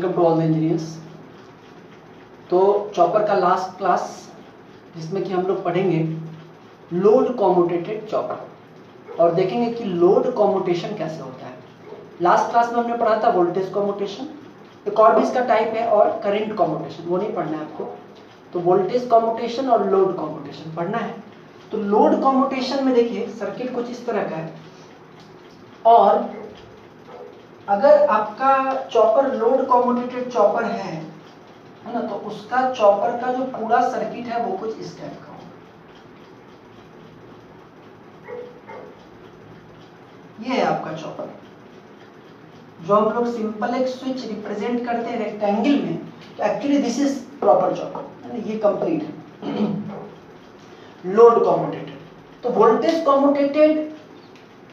Welcome to all the engineers. तो chopper का last class जिसमें कि हम लोग पढ़ेंगे लोड कॉम्यूटेटेड चॉपर और देखेंगे कि लोड कॉम्यूटेशन कैसे होता है। लास्ट क्लास में हमने पढ़ा था वोल्टेज कॉम्यूटेशन, एक और भी इसका टाइप है, और करंट कॉम्यूटेशन, वो नहीं पढ़ना है आपको। तो वोल्टेज कॉम्यूटेशन और लोड कॉम्यूटेशन पढ़ना है। तो लोड कॉम्यूटेशन में देखिए सर्किट कुछ इस तरह का है, और अगर आपका चॉपर लोड कॉम्यूटेटेड चॉपर है ना, तो उसका चॉपर का जो पूरा सर्किट है वो कुछ इस टाइप का होगा। ये है आपका चॉपर, जो हम लोग सिंपल एक स्विच रिप्रेजेंट करते हैं रेक्टेंगल में, तो actually this is proper chopper, ये कंप्लीट है लोड कॉम्यूटेटेड। तो वोल्टेज कॉम्यूटेटेड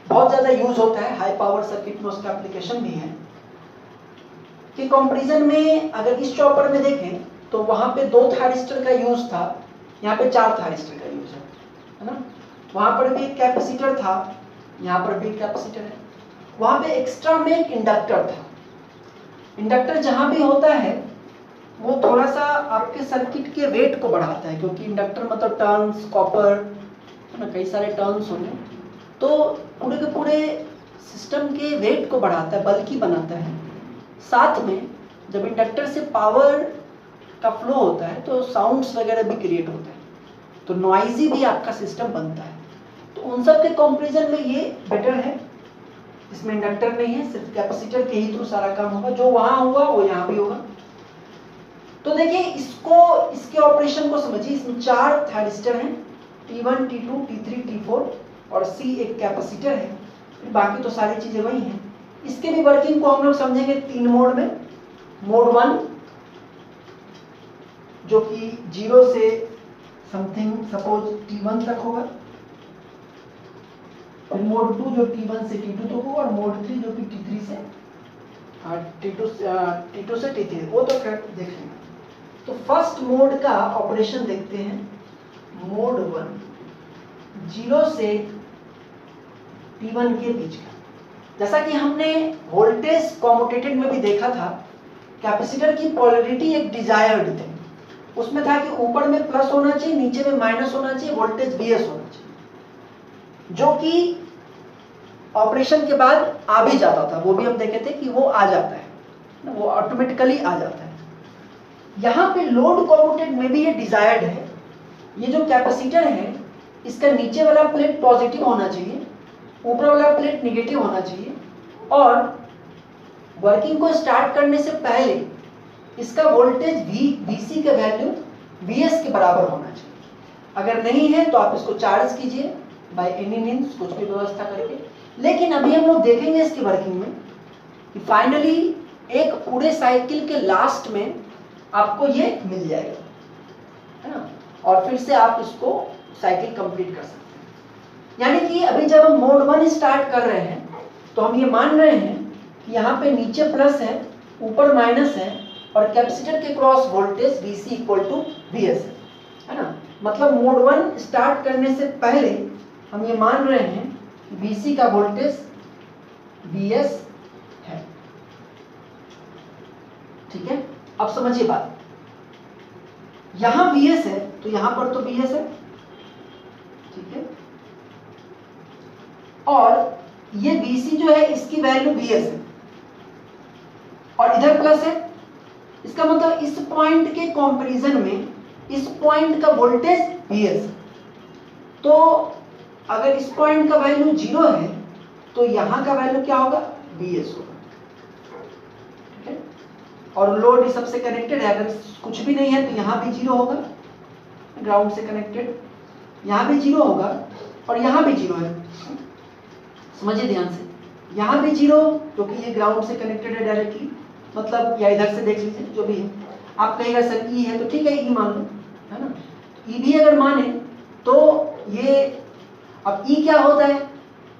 बहुत ज्यादा यूज होता है, हाई पावर सर्किट में उसका एप्लीकेशन भी है। कि कंपैरिजन में अगर इस चॉपर में देखें तो वहां पे 2 थायरिस्टर का यूज था, यहाँ पे 4 थायरिस्टर का यूज है ना। वहां पर भी एक कैपेसिटर था, यहाँ पर भी कैपेसिटर है। वहां पे एक्स्ट्रा में एक इंडक्टर था। इंडक्टर जहां भी होता है वो थोड़ा सा आपके सर्किट के वेट को बढ़ाता है, क्योंकि इंडक्टर मतलब टर्न्स, कॉपर है ना, कई सारे टर्न्स होंगे, तो पूरे के पूरे सिस्टम के वेट को बढ़ाता है, बल्कि बनाता है। साथ में जब इंडक्टर से पावर का फ्लो होता है तो साउंड्स वगैरह भी क्रिएट होते हैं, तो नॉइजी भी आपका सिस्टम बनता है। तो उन सब के कंपैरिजन में ये बेटर है। इसमें इंडक्टर नहीं है, सिर्फ कैपेसिटर के ही थ्रू सारा काम होगा। जो वहां हुआ वो यहाँ भी होगा। तो देखिए इसको, इसके ऑपरेशन को समझिए। इसमें 4 थायरिस्टर हैं, T1, T2, T3, T4 और C एक कैपेसिटर है। बाकी तो सारी चीजें वही हैं। इसके भी वर्किंग को हम लोग समझेंगे 3 मोड में। मोड 1 जो कि 0 से समथिंग सपोज T1 तक होगा, फिर मोड 2 जो T1 से T2 तक होगा, और मोड 3 जो कि T2 से T3, वो तो देख लेंगे। तो फर्स्ट मोड का ऑपरेशन देखते हैं। मोड 1 0 से T1 के बीच का, जैसा कि हमने वोल्टेज कॉम्यूटेटेड में भी देखा था, कैपेसिटर की पोलैरिटी एक डिजायर्ड थी। उसमें था कि ऊपर में प्लस होना चाहिए, नीचे में माइनस होना चाहिए, वोल्टेज VS होना चाहिए, जो कि ऑपरेशन के बाद आ भी जाता था। वो भी हम देखे थे कि वो आ जाता है, वो ऑटोमेटिकली आ जाता है। यहाँ पे लोड कॉम्यूटेड में भी ये डिजायर्ड है। ये जो कैपेसिटर है, इसका नीचे वाला प्लेट पॉजिटिव होना चाहिए, ऊपर वाला प्लेट निगेटिव होना चाहिए, और वर्किंग को स्टार्ट करने से पहले इसका वोल्टेज VC का वैल्यू VS के बराबर होना चाहिए। अगर नहीं है तो आप इसको चार्ज कीजिए बाय एनी मीन्स, कुछ भी व्यवस्था करके। लेकिन अभी हम लोग देखेंगे इसकी वर्किंग में कि फाइनली एक पूरे साइकिल के लास्ट में आपको ये मिल जाएगा, है ना, और फिर से आप इसको साइकिल कंप्लीट कर सकते हैं। यानी कि अभी जब हम मोड 1 स्टार्ट कर रहे हैं तो हम ये मान रहे हैं कि यहाँ पे नीचे प्लस है, ऊपर माइनस है, और कैपेसिटर के cross voltage VC equal to VS है ना। मतलब मोड 1 स्टार्ट करने से पहले हम ये मान रहे हैं कि VC का वोल्टेज VS है। ठीक है, अब समझिए बात। यहां VS है तो यहां पर तो VS है, ठीक है, और ये VC जो है इसकी वैल्यू VS है, और इधर प्लस है। इसका मतलब इस पॉइंट के कंपैरिजन में इस पॉइंट का वोल्टेज VS है। तो अगर इस पॉइंट का वैल्यू 0 है तो यहां का वैल्यू क्या होगा, VS होगा। ठीक है, और लोड इस सबसे कनेक्टेड है। अगर कुछ भी नहीं है तो यहां भी 0 होगा, ग्राउंड से कनेक्टेड, यहां भी 0 होगा, और यहां भी 0 है। समझिए ध्यान से, यहाँ भी 0 क्योंकि ये ग्राउंड से कनेक्टेड है डायरेक्टली, मतलब या इधर से देख लीजिए जो भी है। आप कहेगा सर E है तो ठीक है, E मान लो, है ना। E भी अगर माने तो ये, अब E क्या होता है,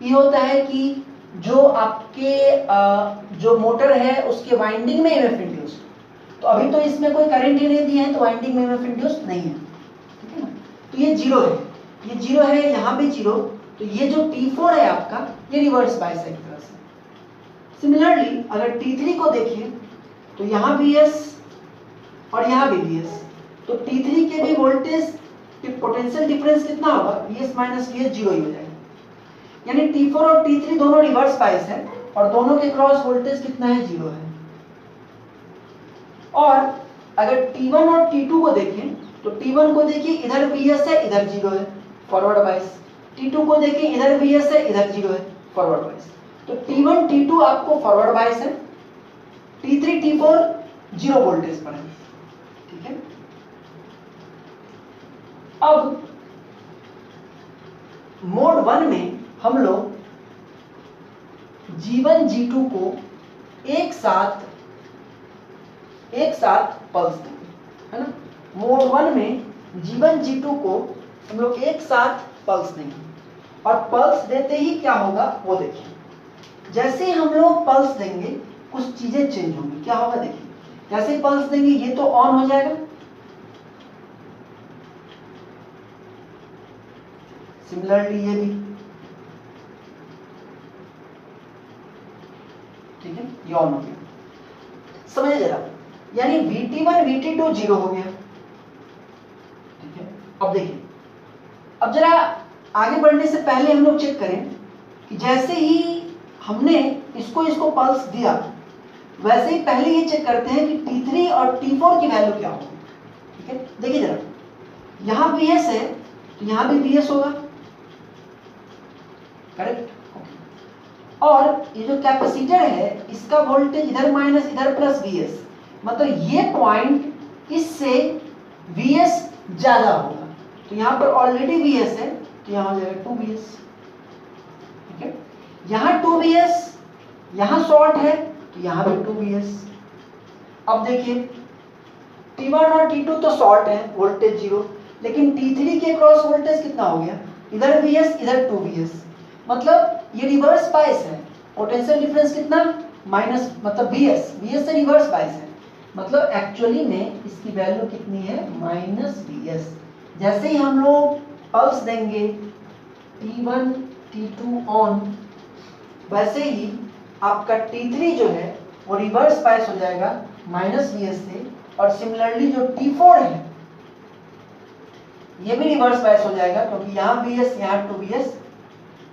E होता है कि जो आपके जो मोटर है उसके वाइंडिंग में EMF इंड्यूस। तो अभी तो इसमें कोई करंट ही नहीं दिया है, तो वाइंडिंग में EMF इंड्यूस नहीं है, ठीक है ना। तो ये 0 है, ये 0 है, यहाँ भी 0। तो ये जो T4 है आपका, ये रिवर्स बायस है एक तरह से। सिमिलरली अगर T3 को देखिए तो यहाँ Vs और यहाँ भी Vs, तो T3 के भी वोल्टेज पोटेंशियल डिफरेंस कितना होगा, Vs माइनस Vs जीरो ही हो जाएगा। यानी T4 और T3 दोनों रिवर्स बायस है और दोनों के क्रॉस वोल्टेज कितना है, जीरो है। और अगर T1 और T2 को देखें तो T1 को देखिए इधर Vs है इधर जीरो है, फॉरवर्ड बायस। T2 को देखें इधर Vs है इधर जीरो है, फॉरवर्ड बायस। तो T1 T2 आपको फॉरवर्ड बायस है, T3 T4 जीरो वोल्टेज पर है, ठीक है। अब मोड 1 में हम लोग G1 G2 को एक साथ पल्स देंगे, है ना। मोड 1 में G1 G2 को हम लोग एक साथ पल्स देंगे और पल्स देते ही क्या होगा वो देखिए। जैसे ही हम लोग पल्स देंगे कुछ चीजें चेंज होंगी, क्या होगा देखिए। जैसे ही पल्स देंगे ये तो ऑन हो जाएगा, सिमिलरली ये भी, ठीक है, ये ऑन हो गया। समझिए जरा, यानी VT1 VT2 जीरो हो गया, ठीक है। अब देखिए, अब जरा आगे बढ़ने से पहले हम लोग चेक करें कि जैसे ही हमने इसको पल्स दिया वैसे ही पहले ये चेक करते हैं कि T3 और T4 की वैल्यू क्या होगी, ठीक है। देखिए जरा, यहाँ Vs है तो यहाँ भी Vs होगा, करेक्ट। और ये जो कैपेसिटर है इसका वोल्टेज इधर माइनस इधर प्लस Vs, मतलब ये पॉइंट इससे Vs ज्यादा होगा। तो यहाँ पर ऑलरेडी Vs है तो यहाँ हो जाएगा 2Vs, ठीक है। यहाँ 2Vs, यहाँ शॉर्ट है तो यहाँ भी 2Vs। अब देखिए T1 और T2 तो शॉर्ट है, वोल्टेज जीरो, लेकिन T3 के क्रॉस वोल्टेज कितना हो गया, इधर Vs इधर 2Vs, मतलब ये रिवर्स बायस है। पोटेंशियल डिफरेंस कितना, माइनस, मतलब Vs से रिवर्स बायस है, मतलब एक्चुअली में इसकी वैल्यू कितनी है, माइनस Vs। जैसे ही हम लोग पल्स देंगे T1 T2 ऑन, वैसे ही आपका T3 जो है वो रिवर्स बायस हो जाएगा माइनस Vs से, और सिमिलरली जो T4 है ये भी रिवर्स बायस हो जाएगा क्योंकि यहाँ Vs यहाँ 2Vs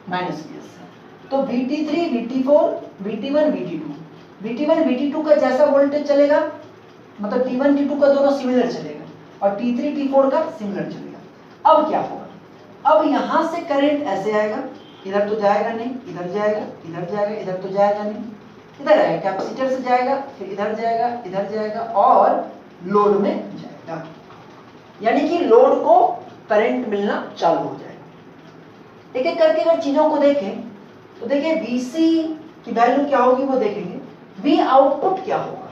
माइनस Vs है। तो VT3 VT4 VT1 VT2 का जैसा वोल्टेज चलेगा, मतलब T1 T2 का दोनों सिमिलर चलेगा और T3 T4 का सिमिलर चलेगा। अब क्या होगा, अब यहां से करंट ऐसे आएगा, इधर तो जाएगा नहीं, इधर जाएगा, इधर जाएगा, इधर तो जाएगा नहीं, इधर आएगा, कैपेसिटर से जाएगा, फिर इधर जाएगा, इधर जाएगा और लोड में जाएगा, यानी कि लोड को करंट मिलना चालू हो जाएगा। एक एक करके अगर चीजों को देखें तो देखिए Vc की वैल्यू क्या होगी वो देखेंगे, V आउटपुट क्या होगा,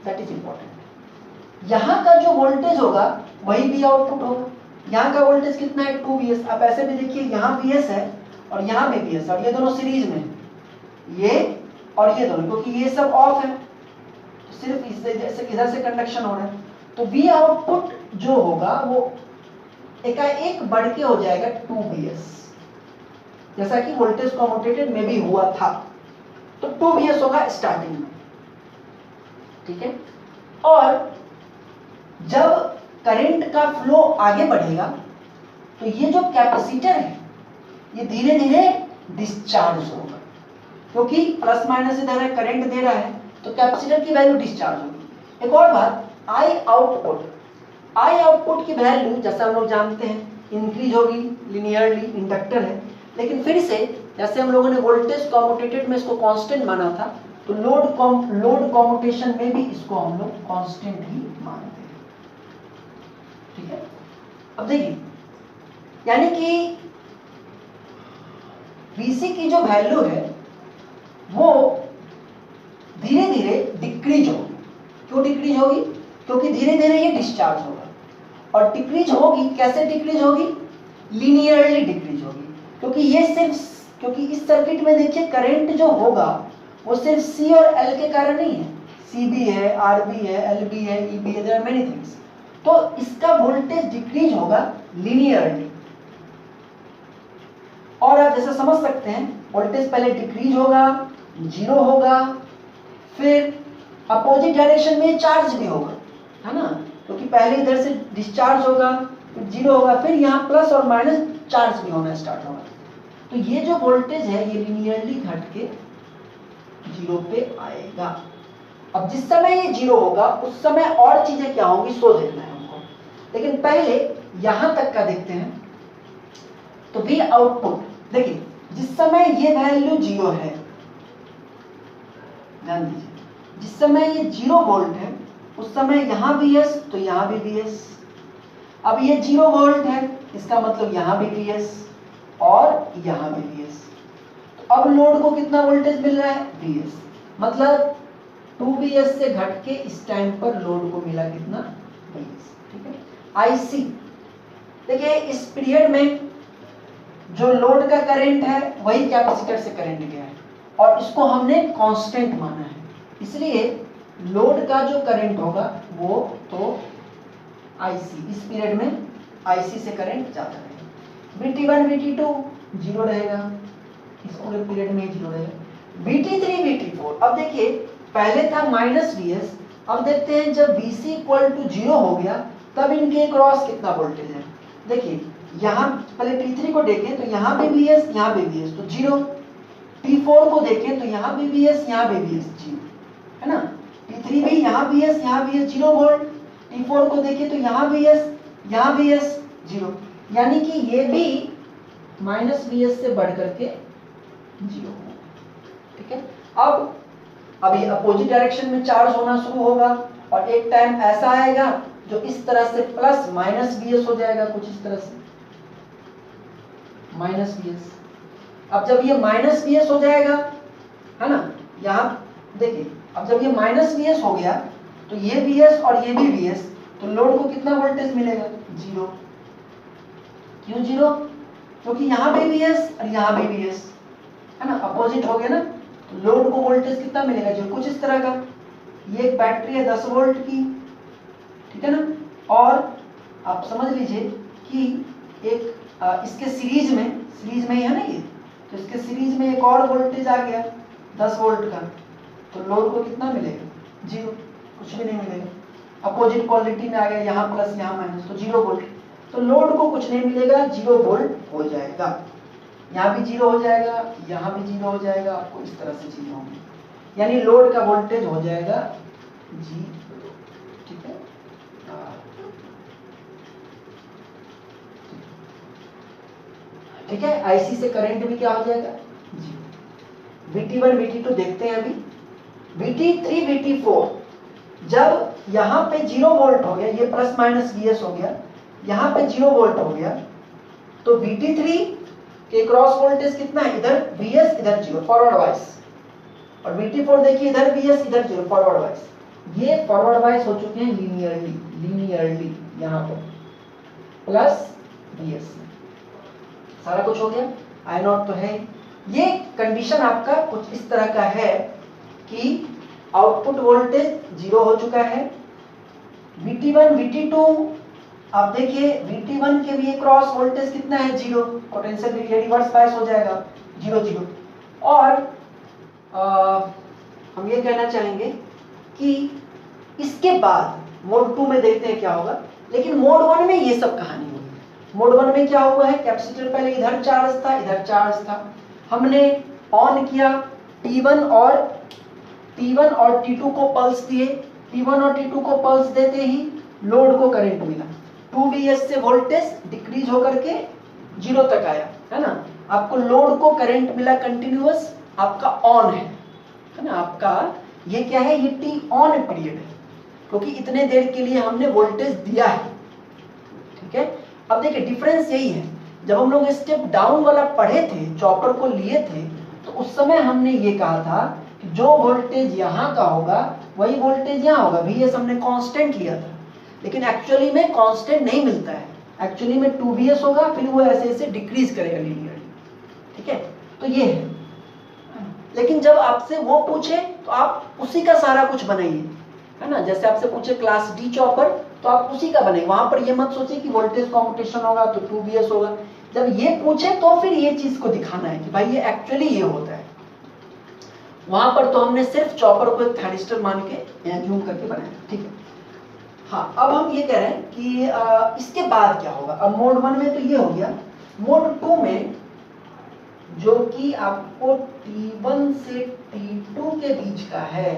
दैट इज इंपॉर्टेंट। यहाँ का जो वोल्टेज होगा वही V आउटपुट होगा। यहाँ का वोल्टेज कितना है, 2Vs। आप ऐसे भी देखिए, यहाँ Vs है और यहाँ भी Vs, और ये दोनों सीरीज में, ये और ये दोनों, क्योंकि ये सब ऑफ है तो सिर्फ इधर से कंडक्शन हो रहा है। तो V आउटपुट जो होगा वो एकाएक बढ़ के हो जाएगा 2Vs, जैसा कि वोल्टेज कम्यूटेटेड में भी हुआ था। तो 2Vs होगा स्टार्टिंग में, ठीक है। और जब करंट का फ्लो आगे बढ़ेगा तो ये जो कैपेसिटर है ये धीरे धीरे डिस्चार्ज होगा, क्योंकि प्लस माइनस इधर है, करंट दे रहा है तो कैपेसिटर की वैल्यू डिस्चार्ज होगी। एक और बात, आई आउटपुट की वैल्यू जैसा हम लोग जानते हैं इंक्रीज होगी लिनियरली, इंडक्टर है। लेकिन फिर से जैसे हम लोगों ने वोल्टेज कम्यूटेटेड में इसको कांस्टेंट माना था, तो लोड कम्यूटेशन में भी इसको हम लोग कांस्टेंट ही मानते हैं, ठीक है। अब देखिए, यानी कि Vc की जो वैल्यू है वो धीरे धीरे डिक्रीज होगी। क्यों डिक्रीज होगी, क्योंकि धीरे धीरे ये डिस्चार्ज होगा, और डिक्रीज होगी, कैसे डिक्रीज होगी, लीनियरली डिक्रीज होगी, क्योंकि ये सिर्फ, क्योंकि इस सर्किट में देखिए करंट जो होगा वो सिर्फ C और L के कारण नहीं है, CB है, RB है, LB है, EB है, देयर आर मेनी थिंग्स। तो इसका वोल्टेज डिक्रीज होगा लीनियरली, और आप जैसे समझ सकते हैं वोल्टेज पहले डिक्रीज होगा, जीरो होगा, फिर अपोजिट डायरेक्शन में चार्ज भी होगा, है ना, क्योंकि पहले इधर से डिस्चार्ज होगा, फिर जीरो होगा, फिर यहाँ प्लस और माइनस चार्ज भी होना स्टार्ट होगा। तो ये जो वोल्टेज है ये लिनियरली घट के जीरो पे आएगा। अब जिस समय ये जीरो होगा उस समय और चीजें क्या होंगी सो देखना है हमको, लेकिन पहले यहां तक का देखते हैं। तो V आउटपुट देखिए, जिस समय ये वैल्यू जीरो है, ध्यान दीजिए, जिस समय ये 0 वोल्ट है उस समय यहाँ Vs तो यहाँ भी Vs। अब ये 0 वोल्ट है, इसका मतलब यहाँ भी Vs और यहाँ भी Vs। तो अब लोड को कितना वोल्टेज मिल रहा है Vs, मतलब 2Vs से घट के इस टाइम पर लोड को मिला कितना Vs। ठीक है। IC देखिए, इस पीरियड में जो लोड का करंट है वही कैपेसिटर से करंट गया है और इसको हमने कांस्टेंट माना है, इसलिए लोड का जो करंट होगा वो तो IC, इस पीरियड में IC से करंट जाता रहेगा। VT1 VT2 जीरो रहेगा, इस पूरे पीरियड में जीरो रहेगा। VT3 VT4, अब देखिए पहले था माइनस Vs, अब देखते हैं जब Vc इक्वल टू जीरो हो गया तब इनके क्रॉस कितना वोल्टेज है। देखिए यहाँ पहले T3 को देखें तो यहाँ भी Vs यहाँ भी Vs तो जीरो, T4 को देखें तो यहाँ भी Vs यहाँ भी Vs जीरो, है ना, T3 भी यहाँ Vs यहाँ Vs जीरो वोल्ट, T4 को देखें तो यहाँ Vs यहाँ Vs जीरो, यानी कि ये भी माइनस Vs से बढ़ करके जीरो। ठीक है। अब अभी अपोजिट डायरेक्शन में चार्ज होना शुरू होगा और एक टाइम ऐसा आएगा जो इस तरह से प्लस माइनस Vs हो जाएगा, कुछ इस तरह से माइनस Vs। अब जब ये माइनस Vs हो जाएगा, है ना, यहाँ देखिए अब जब ये माइनस Vs हो गया तो ये Vs और ये भी Vs, तो लोड को कितना वोल्टेज मिलेगा जीरो। क्यों जीरो, क्योंकि यहाँ भी Vs और यहाँ भी Vs, है ना, अपोजिट हो गया ना, तो लोड को वोल्टेज कितना मिलेगा जो कुछ इस तरह का। ये एक बैटरी है 10 वोल्ट की, ठीक है ना, और आप समझ लीजिए कि एक इसके सीरीज में ही है ना ये, तो इसके सीरीज में एक और वोल्टेज आ गया 10 वोल्ट का, तो लोड को कितना मिलेगा जीरो, कुछ भी नहीं मिलेगा। अपोजिट क्वालिटी में आ गया, यहाँ प्लस यहाँ माइनस, तो जीरो वोल्ट, तो लोड को कुछ नहीं मिलेगा, जीरो वोल्ट हो जाएगा। यहाँ भी जीरो हो जाएगा, यहाँ भी जीरो हो जाएगा, आपको इस तरह से चीजें होंगी, यानी लोड का वोल्टेज हो जाएगा जीरो। ठीक है। ठीक है, आईसी से करंट भी क्या हो जाएगा जीरो। VT1 VT2 देखते हैं अभी। VT3 VT4 जब यहाँ पे 0 वोल्ट हो गया, ये प्लस माइनस Vs हो गया, यहाँ पे 0 वोल्ट हो गया, तो VT3 के क्रॉस वोल्टेज कितना है, इधर Vs इधर 0 फॉरवर्ड वाइज, और VT4 देखिए इधर Vs इधर 0 फॉरवर्ड वाइज। ये फॉरवर्ड वाइज हो चुके हैं लीनियरली यहाँ पर प्लस Vs, सारा कुछ हो गया। आई नॉट तो है, ये कंडीशन आपका कुछ इस तरह का है कि आउटपुट वोल्टेज जीरो हो चुका है। VT1 VT2 आप देखिए, VT1 के भी क्रॉस वोल्टेज कितना है जीरो, पोटेंशियल रिवर्स बायस हो जाएगा जीरो जीरो। और हम ये कहना चाहेंगे कि इसके बाद मोड 2 में देखते हैं क्या होगा, लेकिन मोड 1 में ये सब कहानी होगी। मोड 1 में क्या हुआ है, कैपेसिटर पहले इधर चार्ज था इधर चार्ज था, हमने ऑन किया, T1 और T2 को पल्स दिए, T1 और T2 को पल्स देते ही लोड को करंट मिला, 2Vs से वोल्टेज डिक्रीज होकर के जीरो तक आया, है ना। आपको लोड को करंट मिला कंटिन्यूअस, आपका ऑन है ना, आपका ये क्या है, ये T ऑन पीरियड है, क्योंकि इतने देर के लिए हमने वोल्टेज दिया है। ठीक है। अब देखिए डिफरेंस यही है, जब हम लोग स्टेप डाउन वाला पढ़े थे, चॉपर को लिए थे, तो उस समय हमने ये कहा था कि जो वोल्टेज यहाँ का होगा वही वोल्टेज यहाँ होगा। Vs हमने कांस्टेंट लिया था, लेकिन एक्चुअली में कांस्टेंट नहीं मिलता है, एक्चुअली में 2Vs होगा, फिर वो ऐसे ऐसे डिक्रीज करेगा लीनियरली। ठीक है, तो ये है। लेकिन जब आपसे वो पूछे तो आप उसी का सारा कुछ बनाइए, है ना। जैसे आपसे पूछे क्लास डी चॉपर, तो आप उसी का बनाइए, वहां पर ये मत सोचिए कि वोल्टेज कॉम्पिटिशन होगा तो 2Vs होगा। जब ये पूछे तो फिर ये चीज को दिखाना है कि भाई ये एक्चुअली ये होता है। वहां पर तो हमने सिर्फ चॉपर को एक थायरिस्टर मान के एज्यूम करके बनाया, ठीक है। हाँ, अब हम ये कह रहे हैं कि इसके बाद क्या होगा। अब मोड 1 में तो ये हो गया। मोड 2 में जो कि आपको T1 से T2 के बीच का है,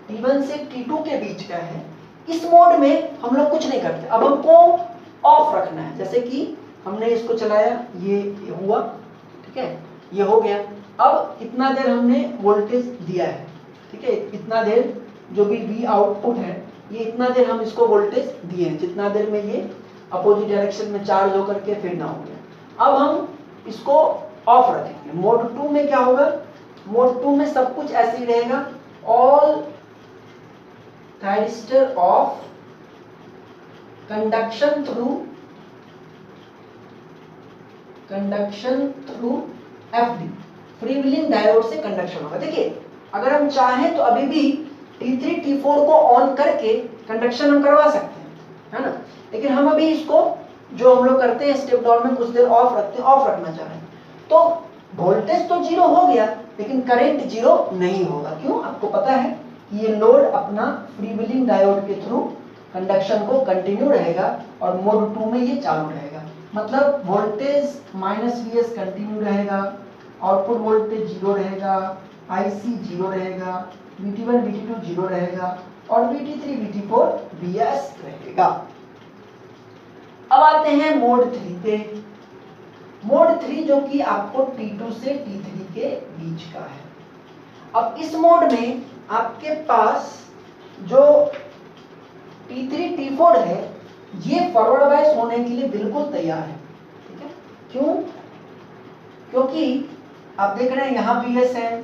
T1 से T2 के बीच का है, इस मोड में हम लोग कुछ नहीं करते। अब हमको ऑफ रखना है। जैसे कि हमने इसको चलाया, ये हुआ, ठीक है, ये हो गया। अब इतना देर हमने वोल्टेज दिया है, ठीक है, इतना देर जो भी V आउटपुट है, ये इतना देर हम इसको वोल्टेज दिए हैं, जितना देर में ये अपोजिट डायरेक्शन में चार्ज होकर के फिर ना हो गया। अब हम इसको ऑफ रखेंगे। मोड 2 में क्या होगा, मोड 2 में सब कुछ ऐसे ही रहेगा। All thyristor of conduction through FD, free wheeling diode से कंडक्शन होगा। देखिए, अगर हम चाहें तो अभी भी T3 T4 को ऑन करके कंडक्शन हम करवा सकते हैं, है ना, लेकिन हम अभी इसको जो हम लोग करते हैं स्टेप डाउन में कुछ देर ऑफ रखते हैं, ऑफ रखना चाह रहे हैं। तो वोल्टेज तो जीरो हो गया, लेकिन करंट जीरो नहीं होगा। क्यों? आपको पता है कि ये लोड अपना फ्री व्हीलिंग डायोड के थ्रू कंडक्शन को कंटिन्यू रहेगा और मोड 2 में ये चालू रहेगा। मतलब वोल्टेज -Vs कंटिन्यू रहेगा, आउटपुट वोल्टेज जीरो रहेगा, IC जीरो रहेगा, VT1 VT2 जीरो रहेगा और VT3 VT4 Vs रहेगा। अब आते हैं मोड 3 पे। मोड 3 जो कि आपको T2 से T3 के बीच का है। अब इस मोड में आपके पास जो T3 T4 है, ये फॉरवर्ड बायस होने के लिए बिल्कुल तैयार है, ठीक है। क्यों? क्योंकि आप देख रहे हैं यहाँ Vs है,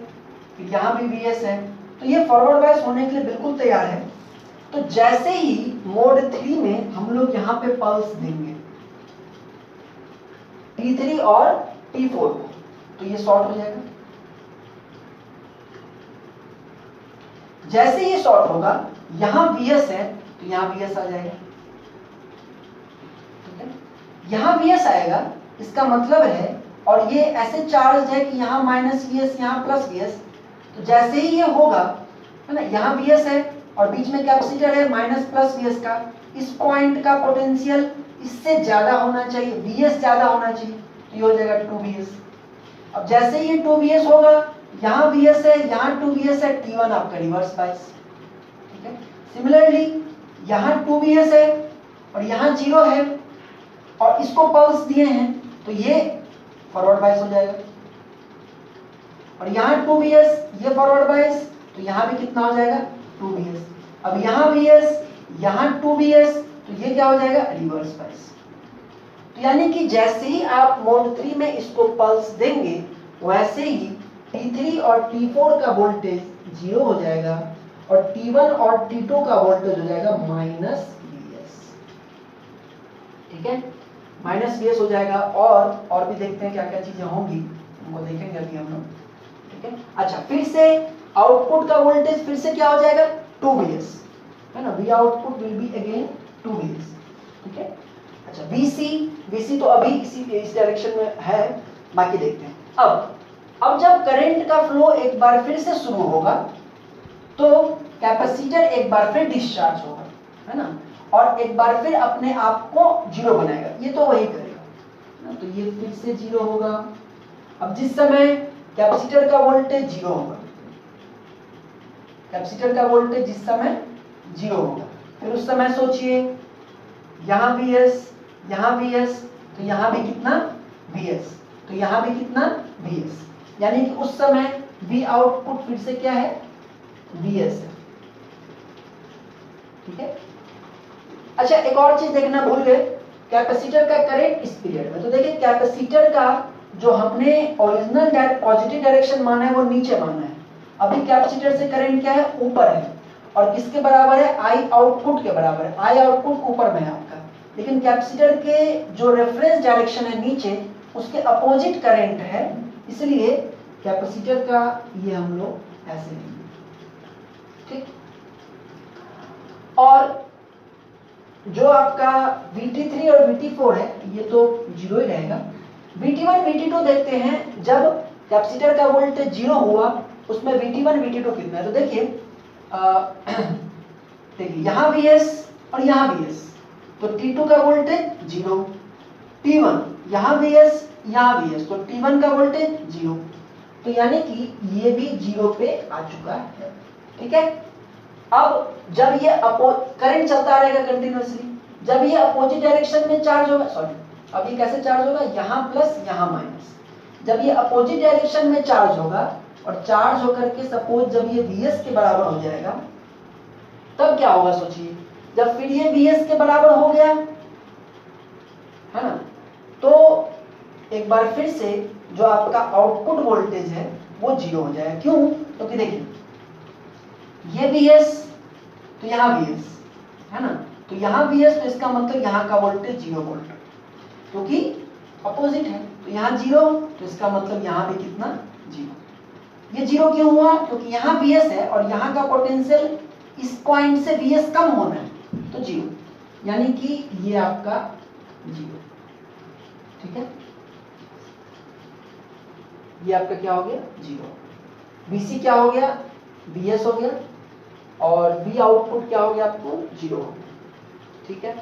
यहाँ भी Vs है, तो ये फॉरवर्ड बायस होने के लिए बिल्कुल तैयार है। तो जैसे ही मोड 3 में हम लोग यहाँ पे पल्स देंगे T3 और T4 को, तो ये शॉर्ट हो जाएगा। जैसे ये शॉर्ट होगा, यहाँ Vs है तो यहाँ Vs आ जाएगा, ठीक है। यहाँ Vs आएगा, इसका मतलब है, और ये ऐसे चार्ज है कि यहाँ -Vs यहाँ +Vs, तो जैसे ही ये होगा, है ना, यहाँ Vs है और बीच में कैपेसिटर है -+Vs का, इस पॉइंट का पोटेंशियल इससे ज्यादा होना चाहिए, Vs ज्यादा होना चाहिए, तो ये हो जाएगा 2Vs। अब जैसे ही ये 2Vs होगा, यहाँ Vs है, यहाँ 2Vs है, T1 आपका रिवर्स बायस, ठीक है। सिमिलरली यहाँ 2Vs है और यहाँ 0 है और इसको पल्स दिए हैं, तो ये फॉरवर्ड बायस हो जाएगा। और यहाँ 2Vs, ये फॉरवर्ड बायस, तो यहाँ भी कितना हो जाएगा 2Vs। अब यहाँ Vs, यहाँ 2Vs, तो ये क्या हो जाएगा रिवर्स बायस। तो यानी कि जैसे ही आप मोड 3 में इसको पल्स देंगे, वैसे ही T3 और T4 का वोल्टेज 0 हो जाएगा और T1 और T2 का वोल्टेज हो जाएगा -Vs, ठीक है, -Vs हो जाएगा। और भी देखते हैं क्या क्या चीजें होंगी, उनको देखेंगे अभी हम लोग, ठीक है। अच्छा, फिर से आउटपुट का वोल्टेज फिर से क्या हो जाएगा 2Vs, है ना, V output will be again 2Vs, ठीक है। अच्छा, VC तो अभी इस डायरेक्शन में है, बाकी देखते हैं। अब जब करंट का फ्लो एक बार फिर से शुरू होगा, तो कैपेसिटर एक बार फिर डिस्चार्ज होगा, है ना, और एक बार फिर अपने आप को जीरो बनाएगा, ये तो वही करेगा, तो ये फिर से जीरो होगा। अब जिस समय कैपेसिटर का वोल्टेज जीरो होगा, कैपेसिटर का वोल्टेज जिस समय जीरो होगा, फिर उस समय सोचिए यहाँ Vs, यहाँ Vs, तो यहाँ भी कितना Vs, तो यहाँ भी कितना Vs, यानी कि उस समय V आउटपुट फिर से क्या है Vs है, ठीक है। अच्छा, एक और चीज देखना भूल गए, कैपेसिटर का करंट इस पीरियड में। तो देखिए, कैपेसिटर का जो हमने ओरिजिनल पॉजिटिव डायरेक्शन माना है वो नीचे माना है, अभी कैपेसिटर से करंट क्या है ऊपर है, और किसके बराबर है I आउटपुट के बराबर है। I आउटपुट ऊपर में है आपका, लेकिन कैपेसिटर के जो रेफरेंस डायरेक्शन है नीचे, उसके अपोजिट करंट है, इसलिए कैपेसिटर का ये हम लोग ऐसे लेंगे, ठीक। और जो आपका VT3 और VT4 है, ये तो जीरो ही रहेगा। VT1 VT2 देखते हैं जब कैपेसिटर का वोल्टेज 0 हुआ, उसमें VT1 VT2 कितना है? तो देखिए देखिए यहाँ VS और यहाँ VS, तो T2 का वोल्टेज 0, T1 यहाँ VS यहाँ VS, तो T1 का वोल्टेज 0, तो यानी कि ये भी 0 पे आ चुका है। ठीक है, अब जब ये करंट चलता रहेगा कंटिन्यूअसली, जब ये अपोजिट डायरेक्शन में चार्ज होगा, सॉरी अब ये कैसे चार्ज होगा, यहाँ प्लस यहाँ माइनस, जब ये अपोजिट डायरेक्शन में चार्ज होगा और चार्ज होकर के सपोज जब ये VS के बराबर हो जाएगा, तब क्या होगा सोचिए, जब फिर ये VS के बराबर हो गया है ना, तो एक बार फिर से जो आपका आउटपुट वोल्टेज है वो 0 हो जाएगा। क्यों? क्योंकि देखिए ये VS तो यहाँ VS है ना, तो यहाँ VS, तो इसका मतलब यहाँ का वोल्टेज 0 वोल्ट, क्योंकि अपोजिट है, तो यहाँ 0, तो इसका मतलब यहाँ भी कितना 0। ये 0 क्यों हुआ? क्योंकि यहाँ VS है और यहाँ का पोटेंशियल इस पॉइंट से VS कम होना है, तो 0, यानी कि ये आपका 0। ठीक है, ये आपका क्या हो गया 0। VC क्या हो गया, VS हो गया, और V आउटपुट क्या हो गया आपको 0 हो गया। ठीक है,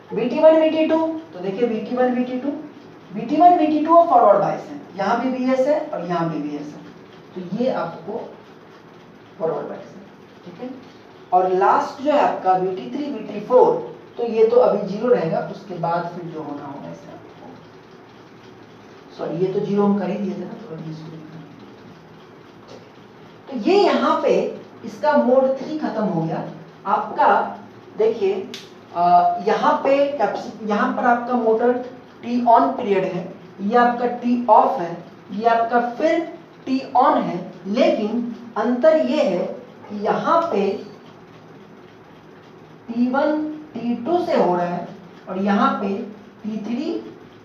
VT1 VT2, तो देखिए VT1 VT2 और फॉरवर्ड बायस है, यहाँ भी VS है और यहाँ भी VS है, तो ये आपको फॉरवर्ड बायस है। ठीक है, और लास्ट जो है आपका VT3 VT4, तो ये तो अभी 0 रहेगा, उसके बाद फिर जो होना होगा इसका, सॉरी ये तो 0 हम कर ही दिए थे ना, तो ये यहाँ पे इसका मोड 3 खत्म हो गया आपका। देखिए यहाँ पर आपका मोटर T ऑन पीरियड है, ये आपका T ऑफ है, ये आपका फिर T ऑन है, लेकिन अंतर ये है कि यहाँ पे T1 T2 से हो रहा है और यहाँ पे T3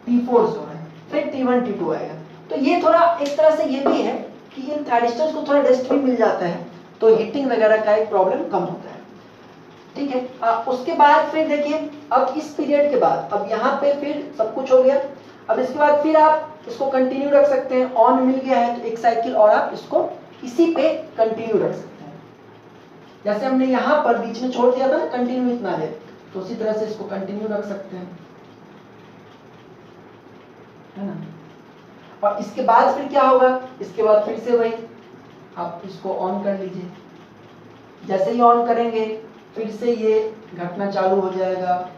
T4 से हो रहा है, फिर T1 T2 आएगा। तो ये थोड़ा एक तरह से ये भी है कि इन थायरिस्टर्स को थोड़ा रेस्ट भी मिल जाता है, तो हीटिंग वगैरह का एक प्रॉब्लम कम होता है। ठीक है, उसके बाद फिर देखिए अब इस पीरियड के बाद, अब यहाँ पे फिर सब कुछ हो गया, अब इसके बाद फिर आप इसको कंटिन्यू रख सकते हैं, ऑन मिल गया है तो एक साइकिल और आप इसको इसी पे कंटिन्यू रख सकते हैं, जैसे हमने यहाँ पर बीच में छोड़ दिया था ना कंटिन्यू इतना देर, तो उसी तरह से इसको कंटिन्यू रख सकते हैं, है ना। और इसके बाद फिर क्या होगा, इसके बाद फिर से वही आप इसको ऑन कर लीजिए, जैसे ही ऑन करेंगे फिर से ये घटना चालू हो जाएगा,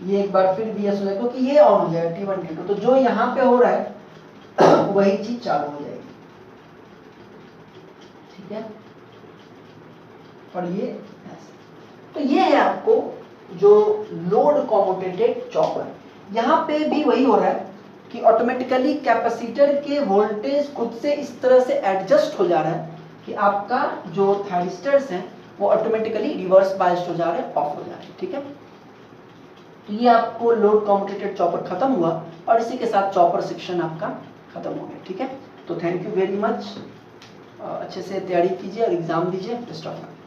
ये एक बार फिर VS हो जाएगा, क्योंकि ये ऑन हो जाएगा T1 T2, तो जो यहाँ पे हो रहा है वही चीज चालू हो जाएगी। ठीक है, और ये ऐसे, तो ये है आपको जो लोड कॉम्यूटेटेड चॉपर। यहाँ पे भी वही हो रहा है कि ऑटोमेटिकली कैपेसिटर के वोल्टेज खुद से इस तरह से एडजस्ट हो जा रहा है कि आपका जो थायरिस्टर्स हैं वो ऑटोमेटिकली रिवर्स बायस्ड हो जा रहे हैं, ऑफ हो जा रहे हैं। ठीक है, तो ये आपको लोड कॉम्यूटेटेड चॉपर खत्म हुआ और इसी के साथ चॉपर सेक्शन आपका खत्म हो गया। ठीक है, तो थैंक यू वेरी मच, अच्छे से तैयारी कीजिए और एग्जाम दीजिए। Best of luck.